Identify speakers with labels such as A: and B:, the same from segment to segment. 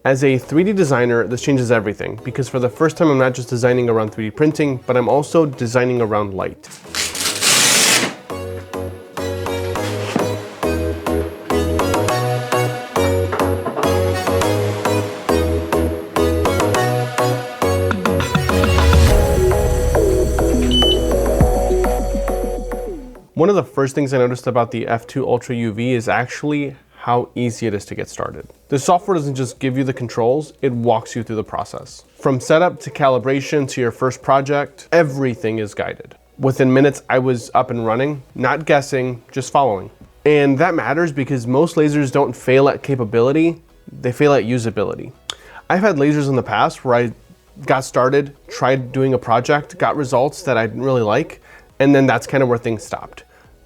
A: As a 3D designer, this changes everything because for the first time, I'm not just designing around 3D printing, but I'm also designing around light. One of the first things I noticed about the F2 Ultra UV is actually how easy it is to get started. The software doesn't just give you the controls, it walks you through the process. From setup to calibration to your first project, everything is guided. Within minutes, I was up and running, not guessing, just following. And that matters because most lasers don't fail at capability, they fail at usability. I've had lasers in the past where I got started, tried doing a project, got results that I didn't really like, and then that's kind of where things stopped.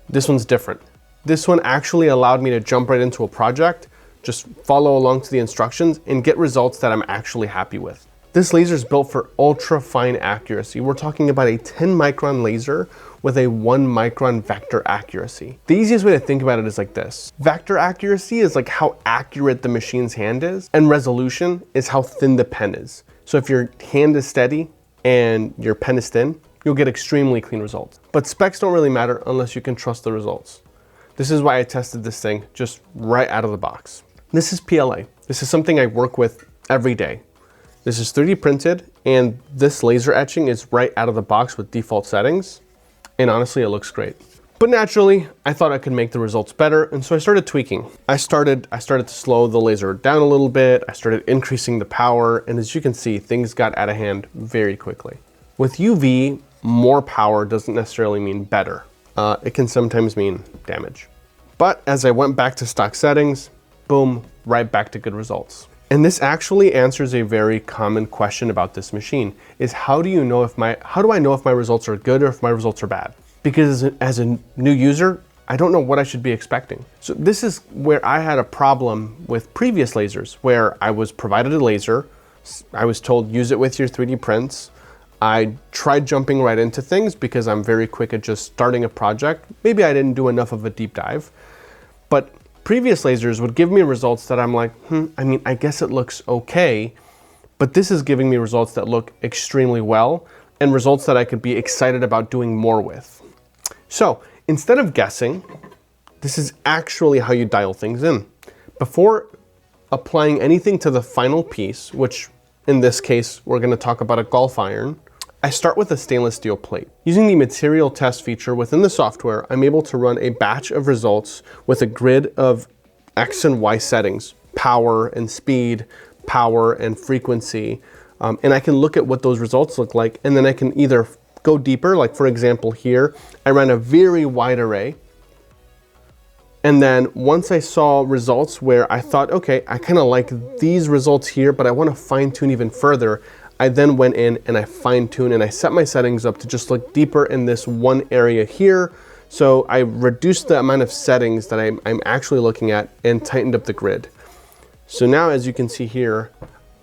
A: This one's different. This one actually allowed me to jump right into a project, just follow along to the instructions and get results that I'm actually happy with. This laser is built for ultra fine accuracy. We're talking about a 10 micron laser with a 1 micron vector accuracy. The easiest way to think about it is like this. Vector accuracy is like how accurate the machine's hand is, and resolution is how thin the pen is. So if your hand is steady and your pen is thin, you'll get extremely clean results. But specs don't really matter unless you can trust the results. This is why I tested this thing just right out of the box. This is PLA. This is something I work with every day. This is 3D printed, and this laser etching is right out of the box with default settings. And honestly, it looks great. But naturally, I thought I could make the results better, and so I started tweaking. I started to slow the laser down a little bit. I started increasing the power, and as you can see, things got out of hand very quickly. With UV, more power doesn't necessarily mean better. It can sometimes mean damage. But as I went back to stock settings, boom, right back to good results. And this actually answers a very common question about this machine, is how do I know if my results are good or if my results are bad? Because as a new user, I don't know what I should be expecting. So this is where I had a problem with previous lasers, where I was provided a laser, I was told use it with your 3D prints. I tried jumping right into things because I'm very quick at just starting a project. Maybe I didn't do enough of a deep dive, but previous lasers would give me results that I'm like, I guess it looks okay, but this is giving me results that look extremely well and results that I could be excited about doing more with. So instead of guessing, this is actually how you dial things in. Before applying anything to the final piece, which in this case, we're going to talk about a golf iron, I start with a stainless steel plate. Using the material test feature within the software, I'm able to run a batch of results with a grid of X and Y settings, power and speed, power and frequency, and I can look at what those results look like, and then I can either go deeper, like for example here, I ran a very wide array, and then once I saw results where I thought, okay, I kind of like these results here, but I want to fine tune even further, I then went in and I fine-tuned and I set my settings up to just look deeper in this one area here. So I reduced the amount of settings that I'm actually looking at and tightened up the grid. So now, as you can see here,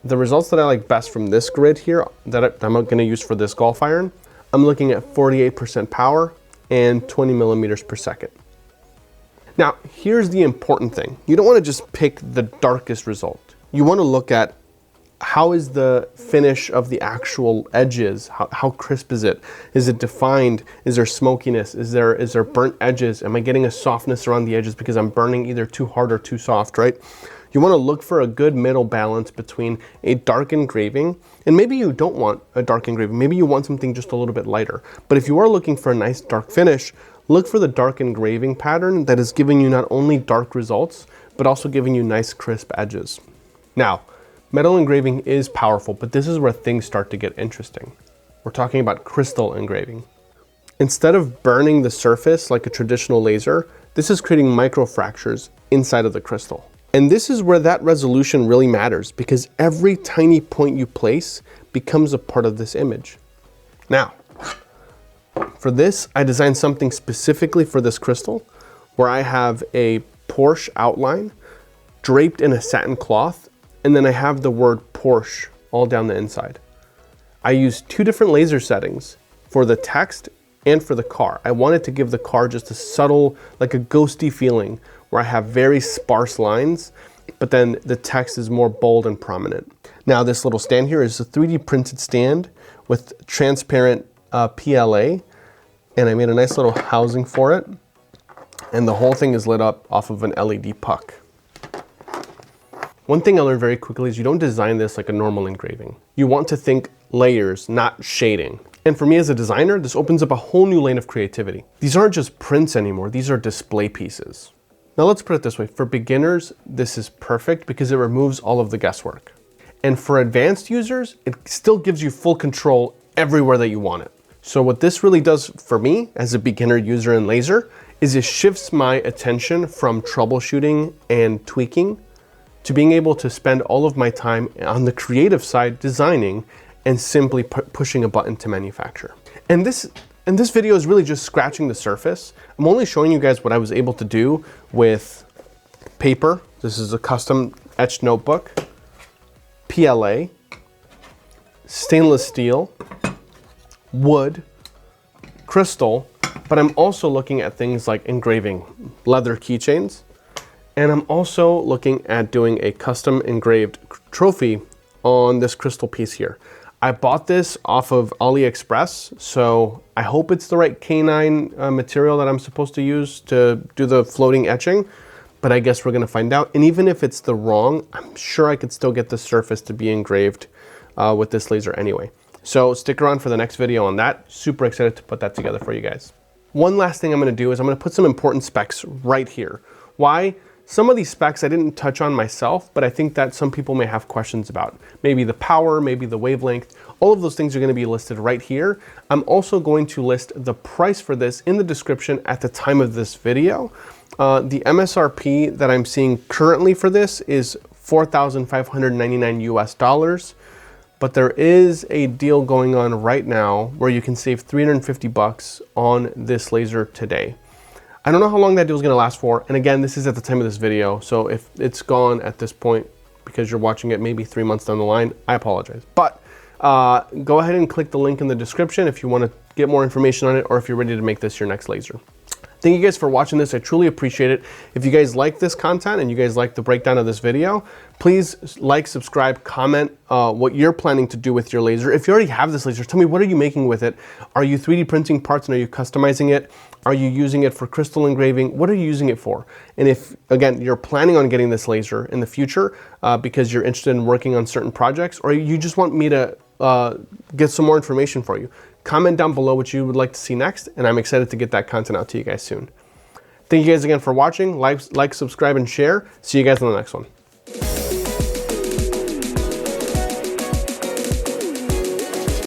A: the results that I like best from this grid here that I'm going to use for this golf iron, I'm looking at 48% power and 20 millimeters per second. Now, here's the important thing. You don't want to just pick the darkest result. You want to look at how is the finish of the actual edges? How crisp is it? Is it defined? Is there smokiness? Is there burnt edges? Am I getting a softness around the edges because I'm burning either too hard or too soft, right? You want to look for a good middle balance between a dark engraving, and maybe you don't want a dark engraving. Maybe you want something just a little bit lighter. But if you are looking for a nice dark finish, look for the dark engraving pattern that is giving you not only dark results, but also giving you nice crisp edges. Now, metal engraving is powerful, but this is where things start to get interesting. We're talking about crystal engraving. Instead of burning the surface like a traditional laser, this is creating microfractures inside of the crystal. And this is where that resolution really matters, because every tiny point you place becomes a part of this image. Now, for this, I designed something specifically for this crystal, where I have a Porsche outline draped in a satin cloth, and then I have the word Porsche all down the inside. I used two different laser settings for the text and for the car. I wanted to give the car just a subtle, like a ghosty feeling, where I have very sparse lines, but then the text is more bold and prominent. Now this little stand here is a 3D printed stand with transparent PLA, and I made a nice little housing for it, and the whole thing is lit up off of an LED puck. One thing I learned very quickly is you don't design this like a normal engraving. You want to think layers, not shading. And for me as a designer, this opens up a whole new lane of creativity. These aren't just prints anymore, these are display pieces. Now let's put it this way, for beginners, this is perfect because it removes all of the guesswork. And for advanced users, it still gives you full control everywhere that you want it. So what this really does for me as a beginner user in laser is it shifts my attention from troubleshooting and tweaking to being able to spend all of my time on the creative side designing and simply pushing a button to manufacture. And this video is really just scratching the surface. I'm only showing you guys what I was able to do with paper. This is a custom etched notebook, PLA, stainless steel, wood, crystal, but I'm also looking at things like engraving, leather keychains, and I'm also looking at doing a custom engraved trophy on this crystal piece here. I bought this off of AliExpress, so I hope it's the right K9 material that I'm supposed to use to do the floating etching, but I guess we're gonna find out. And even if it's the wrong, I'm sure I could still get the surface to be engraved with this laser anyway. So stick around for the next video on that. Super excited to put that together for you guys. One last thing I'm gonna do is I'm gonna put some important specs right here. Why? Some of these specs I didn't touch on myself, but I think that some people may have questions about. Maybe the power, maybe the wavelength, all of those things are gonna be listed right here. I'm also going to list the price for this in the description at the time of this video. The MSRP that I'm seeing currently for this is $4,599 US, but there is a deal going on right now where you can save 350 bucks on this laser today. I don't know how long that deal is going to last for, and again, this is at the time of this video, so if it's gone at this point because you're watching it maybe 3 months down the line, I apologize. But go ahead and click the link in the description if you want to get more information on it or if you're ready to make this your next laser. Thank you guys for watching this. I truly appreciate it. If you guys like this content and you guys like the breakdown of this video, please like, subscribe, comment what you're planning to do with your laser. If you already have this laser, tell me, what are you making with it? Are you 3D printing parts and are you customizing it? Are you using it for crystal engraving? What are you using it for? And if, again, you're planning on getting this laser in the future because you're interested in working on certain projects, or you just want me to get some more information for you, comment down below what you would like to see next, and I'm excited to get that content out to you guys soon. Thank you guys again for watching. Like, subscribe, and share. See you guys in the next one.